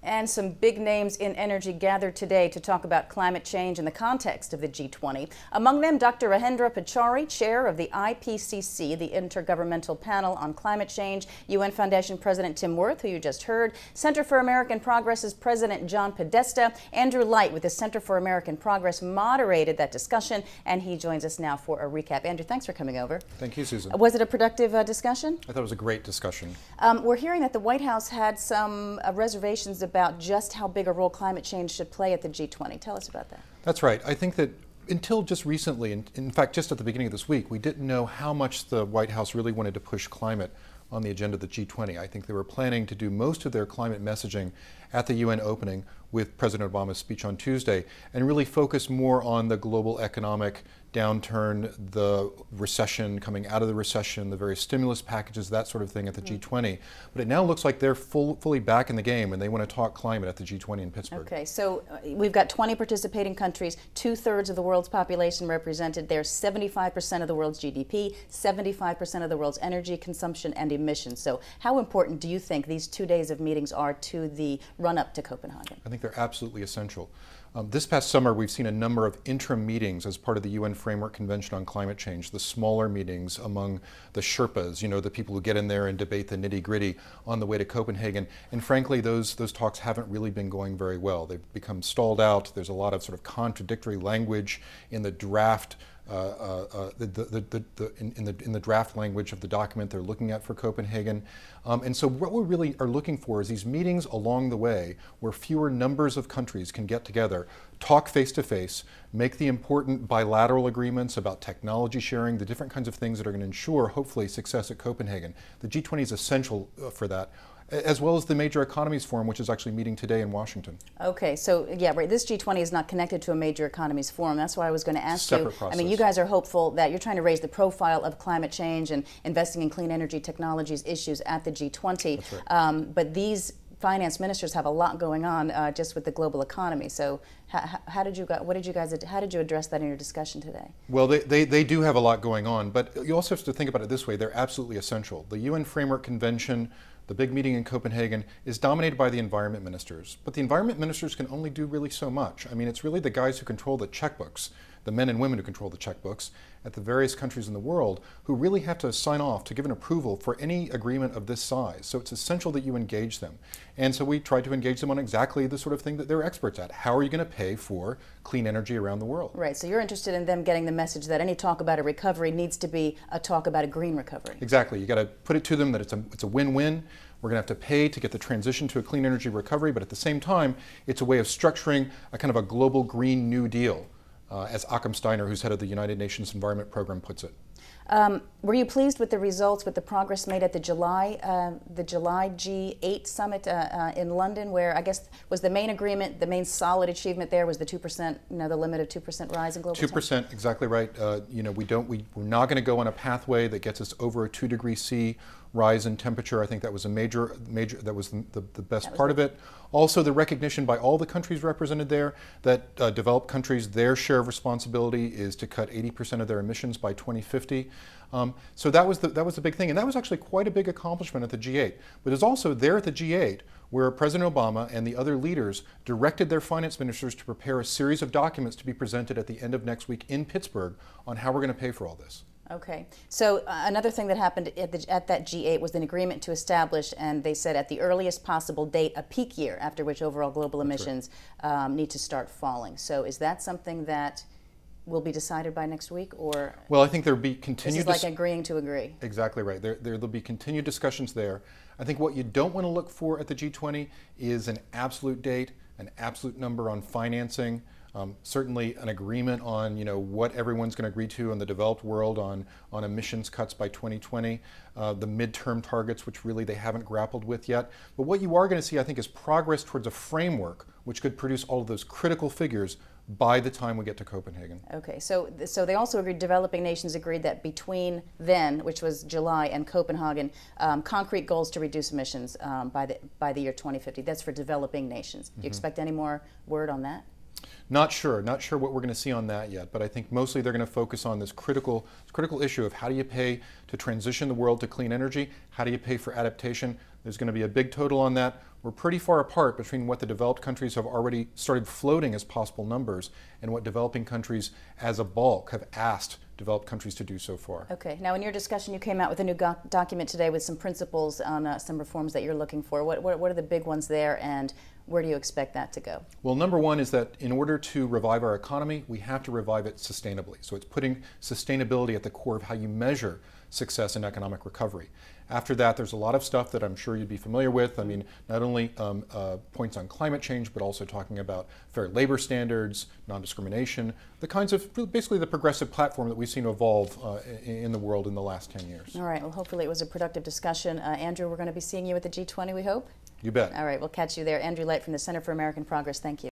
And some big names in energy gathered today to talk about climate change in the context of the G20. Among them, Dr. Mahendra Pachauri, chair of the IPCC, the Intergovernmental Panel on Climate Change, UN Foundation President Tim Wirth, who you just heard, Center for American Progress's President John Podesta, Andrew Light with the Center for American Progress moderated that discussion, and he joins us now for a recap. Andrew, thanks for coming over. Thank you, Susan. Was it a productive discussion? I thought it was a great discussion. We're hearing that the White House had some reservations about just how big a role climate change should play at the G20. Tell us about that. That's right. I think that until just recently, in fact just at the beginning of this week, we didn't know how much the White House really wanted to push climate on the agenda of the G20. I think they were planning to do most of their climate messaging at the UN opening with President Obama's speech on Tuesday and really focus more on the global economic downturn, the recession, coming out of the recession, the various stimulus packages, that sort of thing at the G20. But it now looks like they're fully back in the game and they want to talk climate at the G20 in Pittsburgh. Okay, so we've got 20 participating countries, 2/3 of the world's population represented. There's 75% of the world's GDP, 75% of the world's energy consumption and emissions. So how important do you think these 2 days of meetings are to the run-up to Copenhagen? I think they're absolutely essential. This past summer, we've seen a number of interim meetings as part of the UN Framework Convention on Climate Change, the smaller meetings among the Sherpas, you know, the people who get in there and debate the nitty-gritty on the way to Copenhagen. And frankly, those talks haven't really been going very well. They've become stalled out. There's a lot of sort of contradictory language in the draft in the draft language of the document they're looking at for Copenhagen. And so what we really are looking for is these meetings along the way where fewer numbers of countries can get together, talk face to face, make the important bilateral agreements about technology sharing, the different kinds of things that are going to ensure, hopefully, success at Copenhagen. The G20 is essential for that, as well as the Major Economies Forum, which is actually meeting today in Washington. Okay, so yeah, right. This G20 is not connected to a Major Economies Forum. That's why I was going to ask you. Process. I mean, you guys are hopeful that you're trying to raise the profile of climate change and investing in clean energy technologies issues at the G20. That's right. But these finance ministers have a lot going on just with the global economy. So how did you address that in your discussion today? Well, they do have a lot going on, but you also have to think about it this way. They're absolutely essential. The UN Framework Convention, the big meeting in Copenhagen, is dominated by the environment ministers. But the environment ministers can only do really so much. I mean, it's really the guys who control the checkbooks, the men and women who control the checkbooks at the various countries in the world, who really have to sign off to give an approval for any agreement of this size. So it's essential that you engage them. And so we tried to engage them on exactly the sort of thing that they're experts at. How are you going to pay for clean energy around the world? Right, so you're interested in them getting the message that any talk about a recovery needs to be a talk about a green recovery. Exactly. You got to put it to them that it's a win-win. We're going to have to pay to get the transition to a clean energy recovery, but at the same time, it's a way of structuring a kind of a global Green New Deal, as Occam Steiner, who's head of the United Nations Environment Program, puts it. Were you pleased with the results, with the progress made at the July G8 summit in London, where I guess was the main agreement, the main solid achievement there was the 2%, you know, the limit of 2% rise in global 2%, exactly right. You know, we're not going to go on a pathway that gets us over a 2 degree C rise in temperature. I think that was a major, that was the best part of it. Also, the recognition by all the countries represented there that developed countries, their share of responsibility is to cut 80% of their emissions by 2050. So that was the big thing, and that was actually quite a big accomplishment at the G8. But it's also there at the G8 where President Obama and the other leaders directed their finance ministers to prepare a series of documents to be presented at the end of next week in Pittsburgh on how we're going to pay for all this. Okay, so another thing that happened at that G8 was an agreement to establish, and they said at the earliest possible date, a peak year after which overall global emissions need to start falling. So is that something that will be decided by next week, or? Well, I think there'll be continued. This is like agreeing to agree. Exactly right. There'll be continued discussions there. I think what you don't want to look for at the G20 is an absolute date, an absolute number on financing. Certainly an agreement on, you know, what everyone's going to agree to in the developed world on emissions cuts by 2020, the midterm targets, which really they haven't grappled with yet. But what you are going to see, I think, is progress towards a framework which could produce all of those critical figures by the time we get to Copenhagen. Okay, so they also agreed, developing nations agreed that between then, which was July, and Copenhagen, concrete goals to reduce emissions by the year 2050. That's for developing nations. Do you expect any more word on that? Not sure what we're going to see on that yet, but I think mostly they're going to focus on this critical issue of how do you pay to transition the world to clean energy, how do you pay for adaptation. There's going to be a big total on that. we're pretty far apart between what the developed countries have already started floating as possible numbers and what developing countries as a bulk have asked developed countries to do so far. Okay. Now, in your discussion, you came out with a new document today with some principles on some reforms that you're looking for. What are the big ones there, and where do you expect that to go? Well, number one is that in order to revive our economy, we have to revive it sustainably. So it's putting sustainability at the core of how you measure success in economic recovery. After that, there's a lot of stuff that I'm sure you'd be familiar with. I mean, not only points on climate change, but also talking about fair labor standards, non-discrimination, the kinds of, basically the progressive platform that we've seen evolve in the world in the last 10 years. All right. Well, hopefully it was a productive discussion. Andrew, we're going to be seeing you at the G20, we hope? You bet. All right. We'll catch you there. Andrew Light from the Center for American Progress. Thank you.